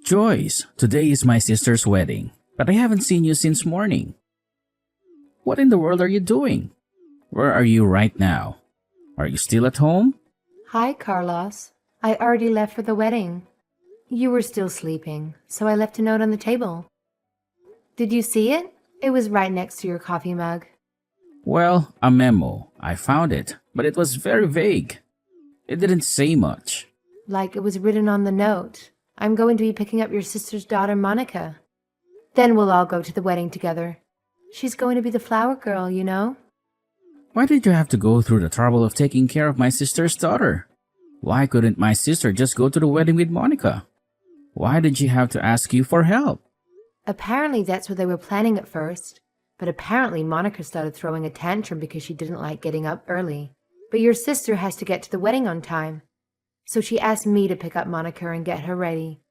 Joyce, today is my sister's wedding, but I haven't seen you since morning. What in the world are you doing? Where are you right now? Are you still at home? Hi, Carlos. I already left for the wedding. You were still sleeping, so I left a note on the table. Did you see it? It was right next to your coffee mug. Well, a memo. I found it, but it was very vague. It didn't say much. Like it was written on the note. I'm going to be picking up your sister's daughter, Monica. Then we'll all go to the wedding together. She's going to be the flower girl, you know? Why did you have to go through the trouble of taking care of my sister's daughter? Why couldn't my sister just go to the wedding with Monica? Why did she have to ask you for help? Apparently that's what they were planning at first. But apparently Monica started throwing a tantrum because she didn't like getting up early. But your sister has to get to the wedding on time. So she asked me to pick up Monica and get her ready.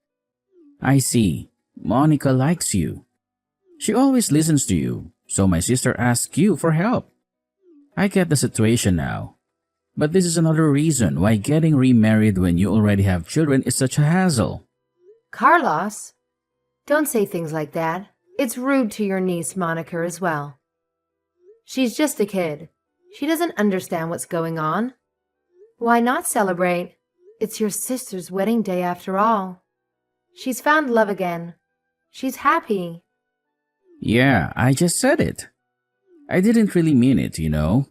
I see. Monica likes you. She always listens to you, so my sister asked you for help. I get the situation now. But this is another reason why getting remarried when you already have children is such a hassle. Carlos, don't say things like that. It's rude to your niece Monica as well. She's just a kid. She doesn't understand what's going on. Why not celebrate? It's your sister's wedding day after all. She's found love again. She's happy. Yeah, I just said it. I didn't really mean it, you know.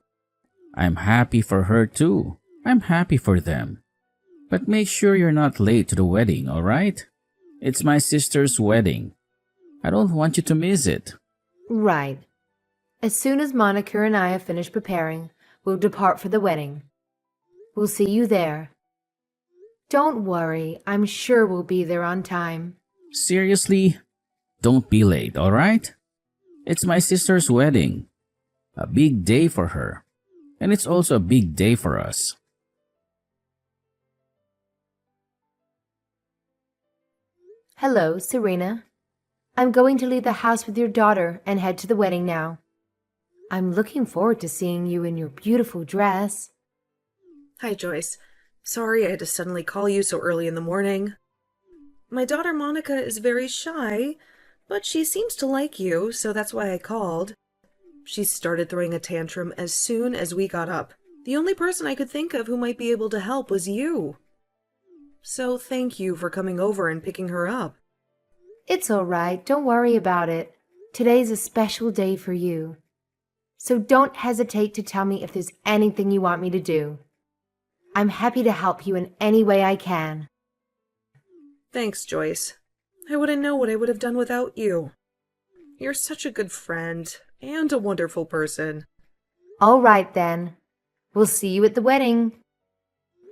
I'm happy for her too. I'm happy for them. But make sure you're not late to the wedding, alright? It's my sister's wedding. I don't want you to miss it. Right. As soon as Monica and I have finished preparing, we'll depart for the wedding. We'll see you there. Don't worry, I'm sure we'll be there on time. Seriously? Don't be late, alright? It's my sister's wedding. A big day for her. And it's also a big day for us. Hello, Serena. I'm going to leave the house with your daughter and head to the wedding now. I'm looking forward to seeing you in your beautiful dress. Hi, Joyce. Sorry I had to suddenly call you so early in the morning. My daughter Monica is very shy, but she seems to like you, so that's why I called. She started throwing a tantrum as soon as we got up. The only person I could think of who might be able to help was you. So thank you for coming over and picking her up. It's all right. Don't worry about it. Today's a special day for you. So don't hesitate to tell me if there's anything you want me to do. I'm happy to help you in any way I can. Thanks, Joyce. I wouldn't know what I would have done without you. You're such a good friend and a wonderful person. All right, then. We'll see you at the wedding.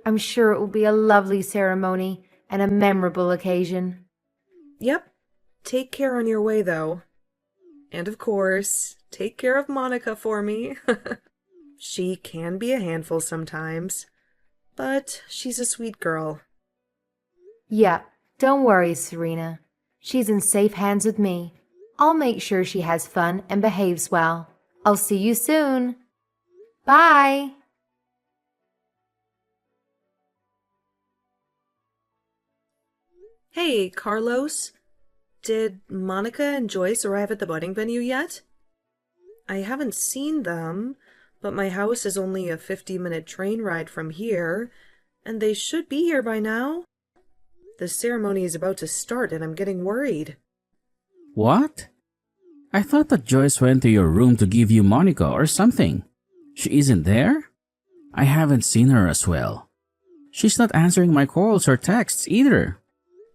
I'm sure it will be a lovely ceremony and a memorable occasion. Yep. Take care on your way, though. And of course, take care of Monica for me. She can be a handful sometimes, but she's a sweet girl. Yeah, don't worry, Serena. She's in safe hands with me. I'll make sure she has fun and behaves well. I'll see you soon. Bye. Hey, Carlos. Did Monica and Joyce arrive at the wedding venue yet? I haven't seen them, but my house is only a 50-minute train ride from here, and they should be here by now. The ceremony is about to start, and I'm getting worried. What? I thought that Joyce went to your room to give you Monica or something. She isn't there? I haven't seen her as well. She's not answering my calls or texts either.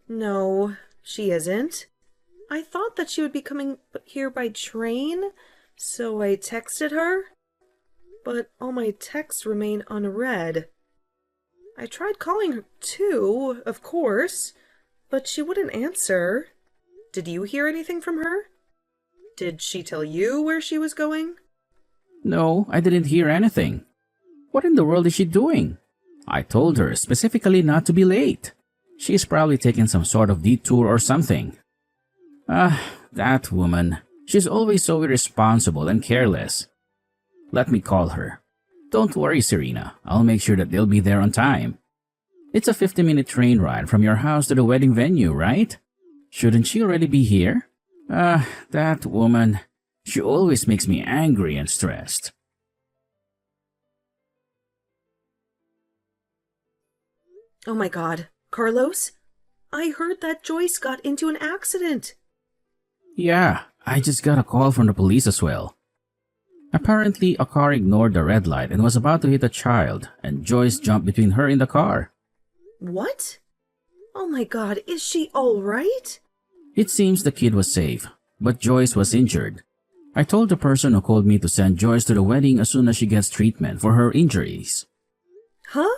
No, she isn't. I thought that she would be coming here by train, so I texted her. But all my texts remain unread. I tried calling her too, of course, but she wouldn't answer. Did you hear anything from her? Did she tell you where she was going? No, I didn't hear anything. What in the world is she doing? I told her specifically not to be late. She's probably taking some sort of detour or something. That woman. She's always so irresponsible and careless. Let me call her. Don't worry, Serena. I'll make sure that they'll be there on time. It's a 50-minute train ride from your house to the wedding venue, right? Shouldn't she already be here? That woman. She always makes me angry and stressed. Oh my god, Carlos? I heard that Joyce got into an accident. Yeah, I just got a call from the police as well. Apparently, a car ignored the red light and was about to hit a child, and Joyce jumped between her and the car. What? Oh my god, is she alright? It seems the kid was safe, but Joyce was injured. I told the person who called me to send Joyce to the wedding as soon as she gets treatment for her injuries. Huh?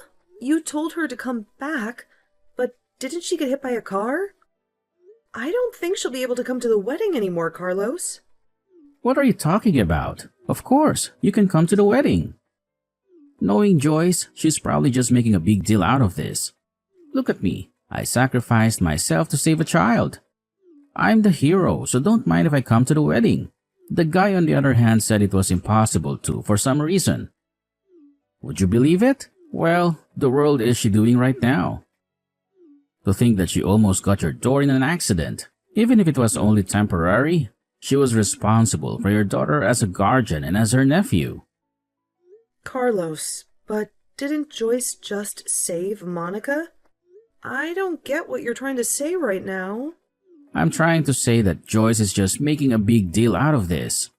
You told her to come back, but didn't she get hit by a car? I don't think she'll be able to come to the wedding anymore, Carlos. What are you talking about? Of course, you can come to the wedding. Knowing Joyce, she's probably just making a big deal out of this. Look at me. I sacrificed myself to save a child. I'm the hero, so don't mind if I come to the wedding. The guy on the other hand said it was impossible to for some reason. Would you believe it? Well, the world is she doing right now? To think that she almost got your door in an accident, even if it was only temporary. She was responsible for your daughter as a guardian and as her nephew. Carlos, but didn't Joyce just save Monica? I don't get what you're trying to say right now. I'm trying to say that Joyce is just making a big deal out of this.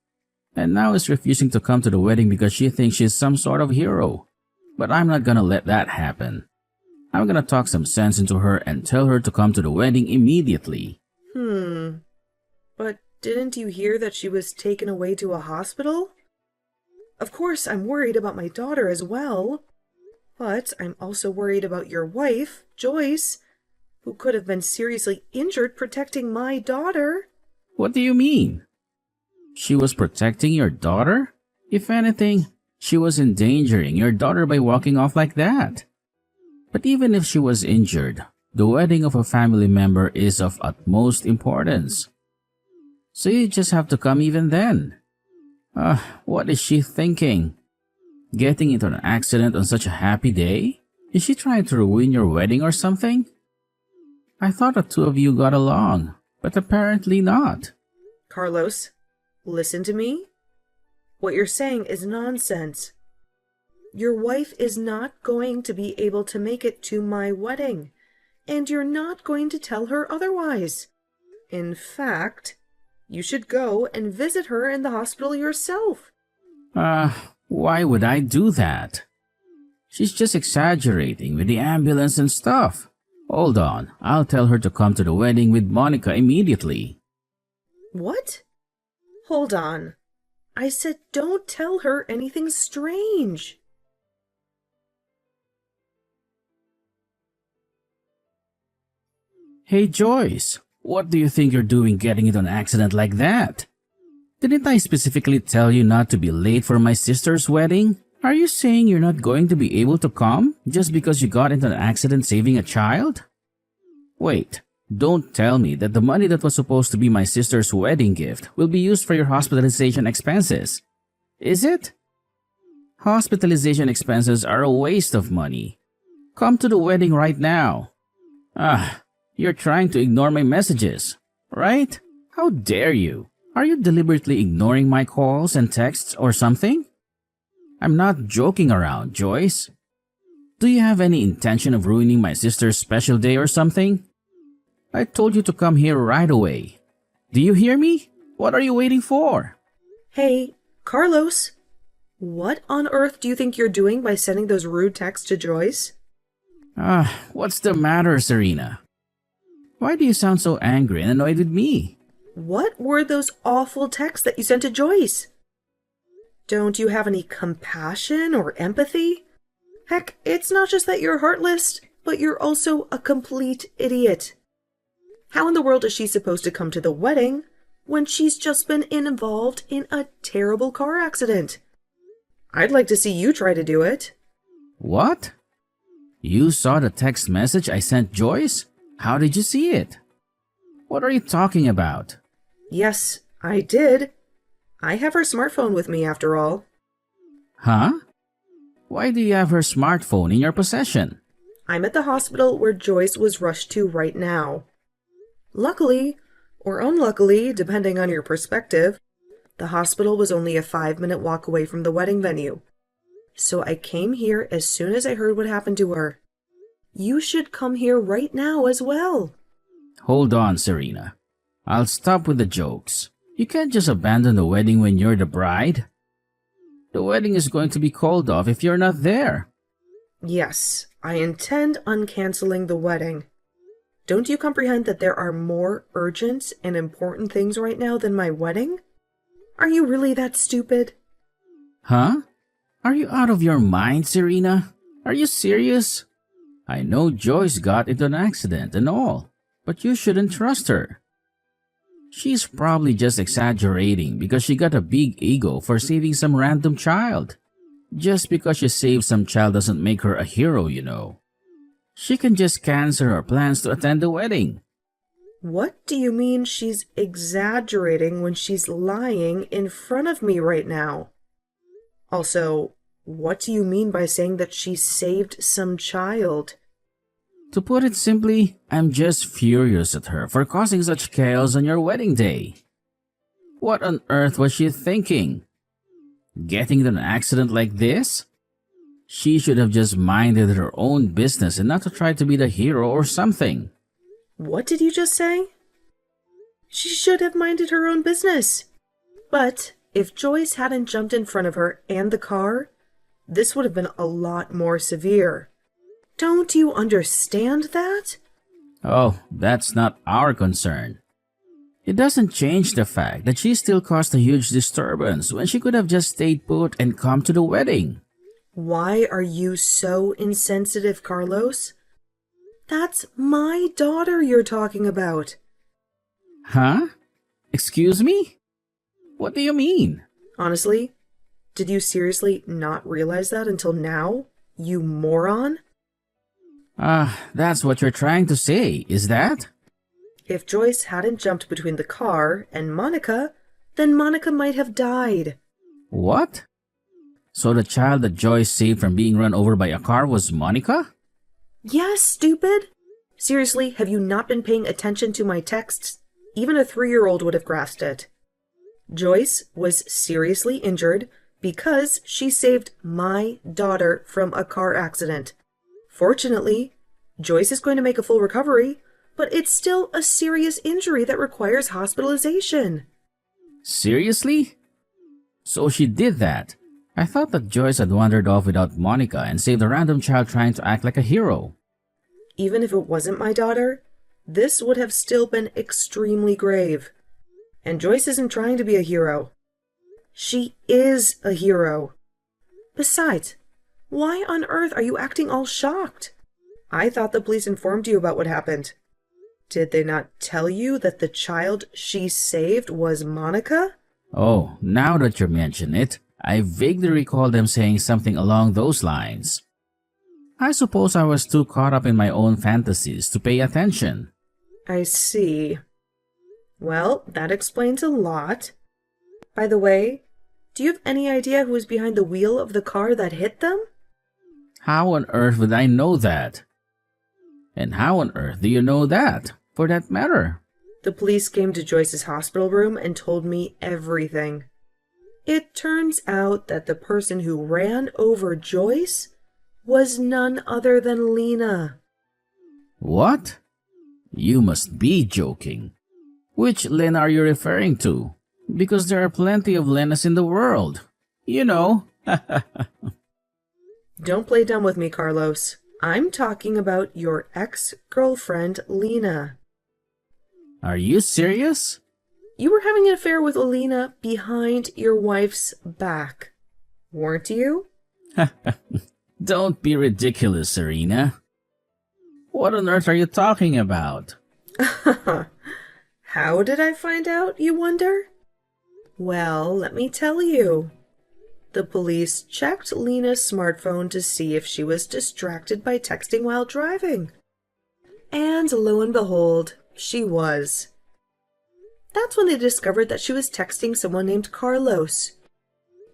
And now is refusing to come to the wedding because she thinks she's some sort of hero. But I'm not gonna let that happen. I'm gonna talk some sense into her and tell her to come to the wedding immediately. But didn't you hear that she was taken away to a hospital? Of course, I'm worried about my daughter as well. But I'm also worried about your wife, Joyce, who could have been seriously injured protecting my daughter. What do you mean? She was protecting your daughter? If anything, she was endangering your daughter by walking off like that. But even if she was injured, the wedding of a family member is of utmost importance. So you just have to come even then. What is she thinking? Getting into an accident on such a happy day? Is she trying to ruin your wedding or something? I thought the two of you got along, but apparently not. Carlos, listen to me. What you're saying is nonsense. Your wife is not going to be able to make it to my wedding, and you're not going to tell her otherwise. In fact, you should go and visit her in the hospital yourself. Why would I do that? She's just exaggerating with the ambulance and stuff. Hold on, I'll tell her to come to the wedding with Monica immediately. What? Hold on. I said don't tell her anything strange. Hey Joyce, what do you think you're doing getting into an accident like that? Didn't I specifically tell you not to be late for my sister's wedding? Are you saying you're not going to be able to come just because you got into an accident saving a child? Wait, don't tell me that the money that was supposed to be my sister's wedding gift will be used for your hospitalization expenses. Is it? Hospitalization expenses are a waste of money. Come to the wedding right now. You're trying to ignore my messages, right? How dare you? Are you deliberately ignoring my calls and texts or something? I'm not joking around, Joyce. Do you have any intention of ruining my sister's special day or something? I told you to come here right away. Do you hear me? What are you waiting for? Hey, Carlos, what on earth do you think you're doing by sending those rude texts to Joyce? What's the matter, Serena? Why do you sound so angry and annoyed with me? What were those awful texts that you sent to Joyce? Don't you have any compassion or empathy? Heck, it's not just that you're heartless, but you're also a complete idiot. How in the world is she supposed to come to the wedding when she's just been involved in a terrible car accident? I'd like to see you try to do it. What? You saw the text message I sent Joyce? How did you see it? What are you talking about? Yes, I did. I have her smartphone with me after all. Huh? Why do you have her smartphone in your possession? I'm at the hospital where Joyce was rushed to right now. Luckily, or unluckily, depending on your perspective, the hospital was only a 5-minute walk away from the wedding venue. So I came here as soon as I heard what happened to her. You should come here right now as well. Hold on, Serena. I'll stop with the jokes. You can't just abandon the wedding when you're the bride. The wedding is going to be called off if you're not there. Yes, I intend on canceling the wedding. Don't you comprehend that there are more urgent and important things right now than my wedding? Are you really that stupid? Huh? Are you out of your mind, Serena? Are you serious? I know Joyce got into an accident and all, but you shouldn't trust her. She's probably just exaggerating because she got a big ego for saving some random child. Just because she saved some child doesn't make her a hero, you know. She can just cancel her plans to attend the wedding. What do you mean she's exaggerating when she's lying in front of me right now? Also, what do you mean by saying that she saved some child? To put it simply, I'm just furious at her for causing such chaos on your wedding day. What on earth was she thinking? Getting in an accident like this? She should have just minded her own business and not to try to be the hero or something. What did you just say? She should have minded her own business. But if Joyce hadn't jumped in front of her and the car, this would have been a lot more severe. Don't you understand that? Oh, that's not our concern. It doesn't change the fact that she still caused a huge disturbance when she could have just stayed put and come to the wedding. Why are you so insensitive, Carlos? That's my daughter you're talking about. Huh? Excuse me? What do you mean? Honestly, did you seriously not realize that until now, you moron? That's what you're trying to say, is that? If Joyce hadn't jumped between the car and Monica, then Monica might have died. What? So the child that Joyce saved from being run over by a car was Monica? Yes, stupid! Seriously, have you not been paying attention to my texts? Even a 3-year-old would have grasped it. Joyce was seriously injured because she saved my daughter from a car accident. Fortunately, Joyce is going to make a full recovery, but it's still a serious injury that requires hospitalization. Seriously? So she did that. I thought that Joyce had wandered off without Monica and saved a random child trying to act like a hero. Even if it wasn't my daughter, this would have still been extremely grave. And Joyce isn't trying to be a hero. She is a hero. Besides, why on earth are you acting all shocked? I thought the police informed you about what happened. Did they not tell you that the child she saved was Monica? Oh, now that you mention it, I vaguely recall them saying something along those lines. I suppose I was too caught up in my own fantasies to pay attention. I see. Well, that explains a lot. By the way, do you have any idea who was behind the wheel of the car that hit them? How on earth would I know that? And how on earth do you know that, for that matter? The police came to Joyce's hospital room and told me everything. It turns out that the person who ran over Joyce was none other than Lena. What? You must be joking. Which Lena are you referring to? Because there are plenty of Lenas in the world. You know. Don't play dumb with me, Carlos. I'm talking about your ex-girlfriend, Lena. Are you serious? You were having an affair with Lena behind your wife's back, weren't you? Don't be ridiculous, Serena. What on earth are you talking about? How did I find out, you wonder? Well, let me tell you. The police checked Lena's smartphone to see if she was distracted by texting while driving. And lo and behold, she was. That's when they discovered that she was texting someone named Carlos,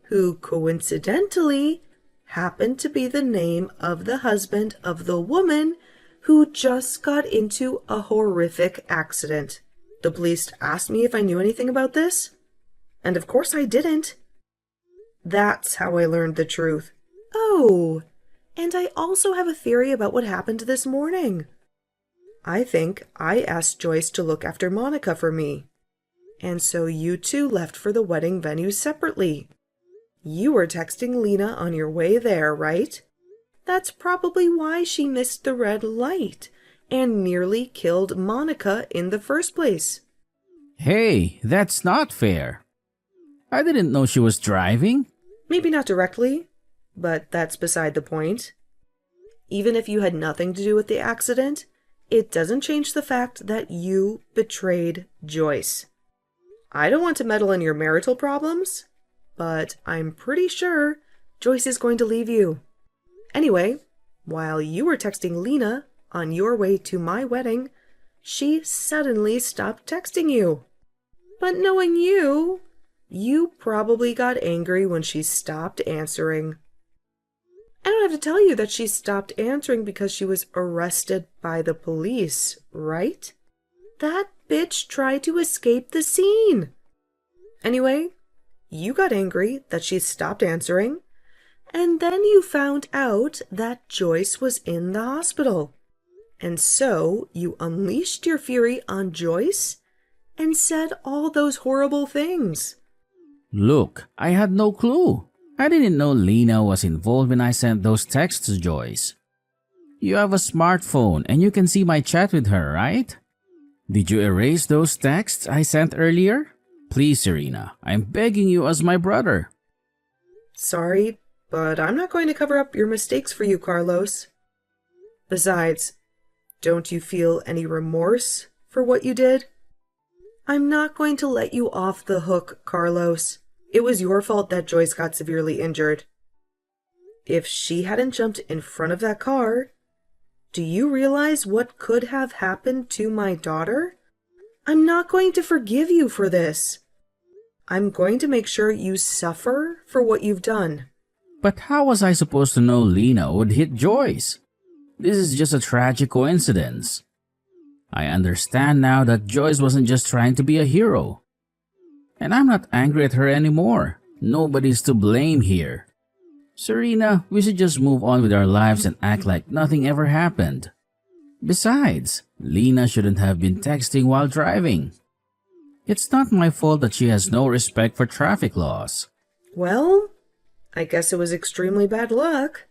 who coincidentally happened to be the name of the husband of the woman who just got into a horrific accident. The police asked me if I knew anything about this, and of course I didn't. That's how I learned the truth. Oh, and I also have a theory about what happened this morning. I think I asked Joyce to look after Monica for me, and so you two left for the wedding venue separately. You were texting Lena on your way there, right? That's probably why she missed the red light and nearly killed Monica in the first place. Hey, that's not fair. I didn't know she was driving. Maybe not directly, but that's beside the point. Even if you had nothing to do with the accident, it doesn't change the fact that you betrayed Joyce. I don't want to meddle in your marital problems, but I'm pretty sure Joyce is going to leave you. Anyway, while you were texting Lena on your way to my wedding, she suddenly stopped texting you. But knowing you, you probably got angry when she stopped answering. I don't have to tell you that she stopped answering because she was arrested by the police, right? That bitch tried to escape the scene. Anyway, you got angry that she stopped answering, and then you found out that Joyce was in the hospital. And so you unleashed your fury on Joyce and said all those horrible things. Look, I had no clue. I didn't know Lena was involved when I sent those texts to Joyce. You have a smartphone and you can see my chat with her, right? Did you erase those texts I sent earlier? Please, Serena, I'm begging you as my brother. Sorry, but I'm not going to cover up your mistakes for you, Carlos. Besides, don't you feel any remorse for what you did? I'm not going to let you off the hook, Carlos. It was your fault that Joyce got severely injured. If she hadn't jumped in front of that car, do you realize what could have happened to my daughter? I'm not going to forgive you for this. I'm going to make sure you suffer for what you've done. But how was I supposed to know Lena would hit Joyce? This is just a tragic coincidence. I understand now that Joyce wasn't just trying to be a hero. And I'm not angry at her anymore. Nobody's to blame here. Serena, we should just move on with our lives and act like nothing ever happened. Besides, Lena shouldn't have been texting while driving. It's not my fault that she has no respect for traffic laws. Well, I guess it was extremely bad luck.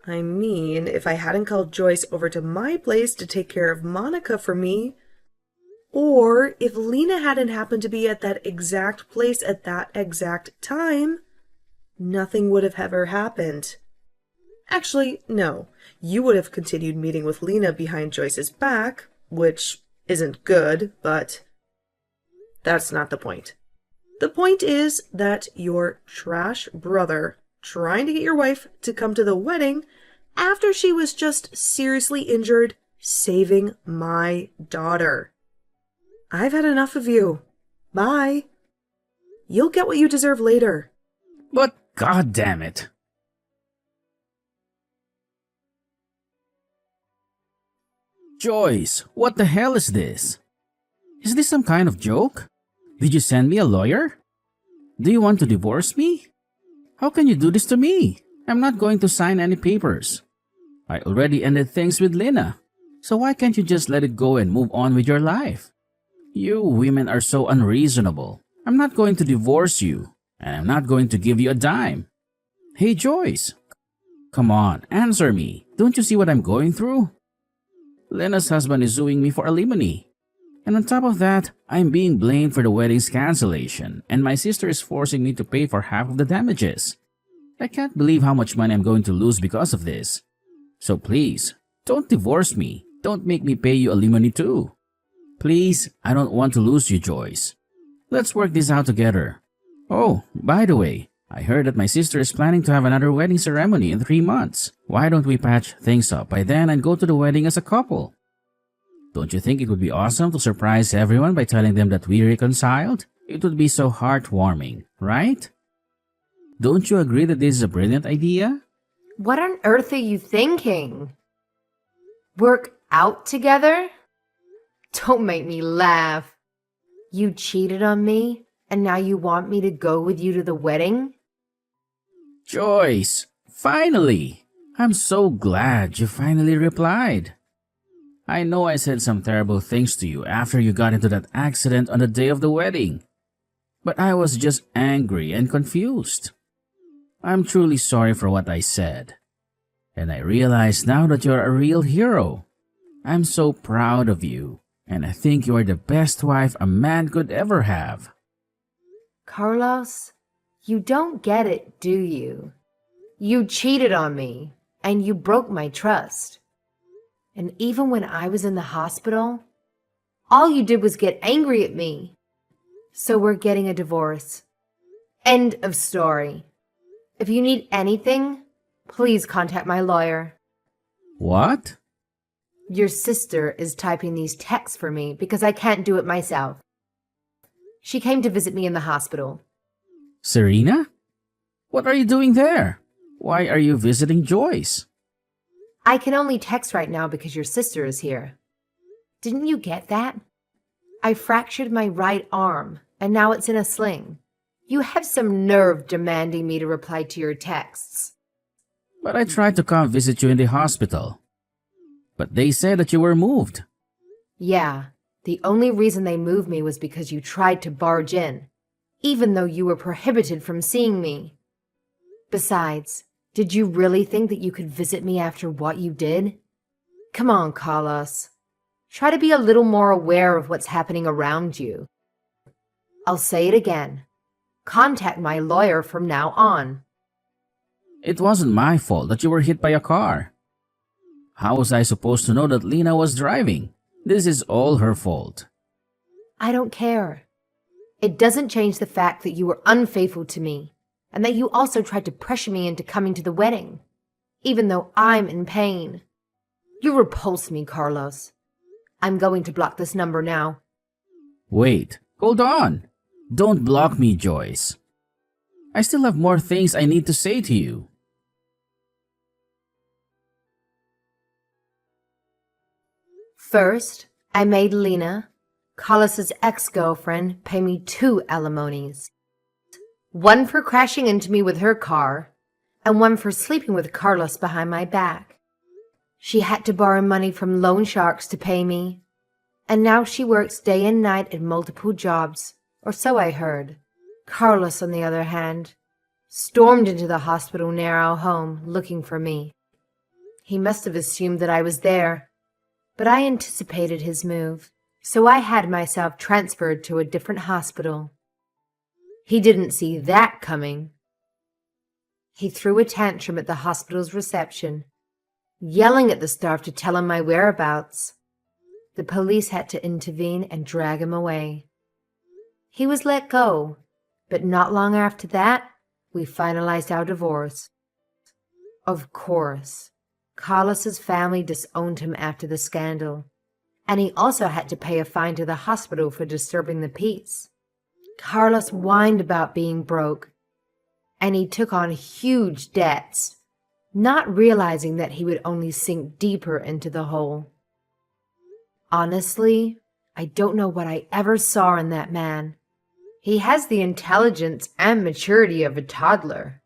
I mean, if I hadn't called Joyce over to my place to take care of Monica for me, or if Lena hadn't happened to be at that exact place at that exact time, nothing would have ever happened. Actually, no. You would have continued meeting with Lena behind Joyce's back, which isn't good, but that's not the point. The point is that your trash brother trying to get your wife to come to the wedding after she was just seriously injured saving my daughter. I've had enough of you. Bye. You'll get what you deserve later. But God damn it. Joyce, what the hell is this? Is this some kind of joke? Did you send me a lawyer? Do you want to divorce me? How can you do this to me? I'm not going to sign any papers. I already ended things with Lena. So why can't you just let it go and move on with your life? You women are so unreasonable. I'm not going to divorce you, and I'm not going to give you a dime. Hey Joyce, come on, answer me. Don't you see what I'm going through? Lena's husband is suing me for alimony. And on top of that, I'm being blamed for the wedding's cancellation, and my sister is forcing me to pay for half of the damages. I can't believe how much money I'm going to lose because of this. So please, don't divorce me. Don't make me pay you alimony too. Please, I don't want to lose you, Joyce. Let's work this out together. Oh, by the way, I heard that my sister is planning to have another wedding ceremony in 3 months. Why don't we patch things up by then and go to the wedding as a couple? Don't you think it would be awesome to surprise everyone by telling them that we reconciled? It would be so heartwarming, right? Don't you agree that this is a brilliant idea? What on earth are you thinking? Work out together? Don't make me laugh. You cheated on me, and now you want me to go with you to the wedding? Joyce, finally! I'm so glad you finally replied. I know I said some terrible things to you after you got into that accident on the day of the wedding, but I was just angry and confused. I'm truly sorry for what I said, and I realize now that you're a real hero. I'm so proud of you, and I think you are the best wife a man could ever have. Carlos, you don't get it, do you? You cheated on me, and you broke my trust. And even when I was in the hospital, all you did was get angry at me. So we're getting a divorce. End of story. If you need anything, please contact my lawyer. What? Your sister is typing these texts for me because I can't do it myself. She came to visit me in the hospital. Serena? What are you doing there? Why are you visiting Joyce? I can only text right now because your sister is here. Didn't you get that? I fractured my right arm, and now it's in a sling. You have some nerve demanding me to reply to your texts. But I tried to come visit you in the hospital. But they said that you were moved. Yeah, the only reason they moved me was because you tried to barge in, even though you were prohibited from seeing me. Besides, did you really think that you could visit me after what you did? Come on, Carlos. Try to be a little more aware of what's happening around you. I'll say it again. Contact my lawyer from now on. It wasn't my fault that you were hit by a car. How was I supposed to know that Lena was driving? This is all her fault. I don't care. It doesn't change the fact that you were unfaithful to me, and that you also tried to pressure me into coming to the wedding, even though I'm in pain. You repulse me, Carlos. I'm going to block this number now. Wait, hold on. Don't block me, Joyce. I still have more things I need to say to you. First, I made Lena, Carlos's ex-girlfriend, pay me 2 alimonies. One for crashing into me with her car, and one for sleeping with Carlos behind my back. She had to borrow money from loan sharks to pay me, and now she works day and night at multiple jobs, or so I heard. Carlos, on the other hand, stormed into the hospital near our home looking for me. He must have assumed that I was there, but I anticipated his move, so I had myself transferred to a different hospital. He didn't see that coming. He threw a tantrum at the hospital's reception, yelling at the staff to tell him my whereabouts. The police had to intervene and drag him away. He was let go, but not long after that, we finalized our divorce. Of course, Carlos's family disowned him after the scandal, and he also had to pay a fine to the hospital for disturbing the peace. Carlos whined about being broke, and he took on huge debts, not realizing that he would only sink deeper into the hole. Honestly, I don't know what I ever saw in that man. He has the intelligence and maturity of a toddler,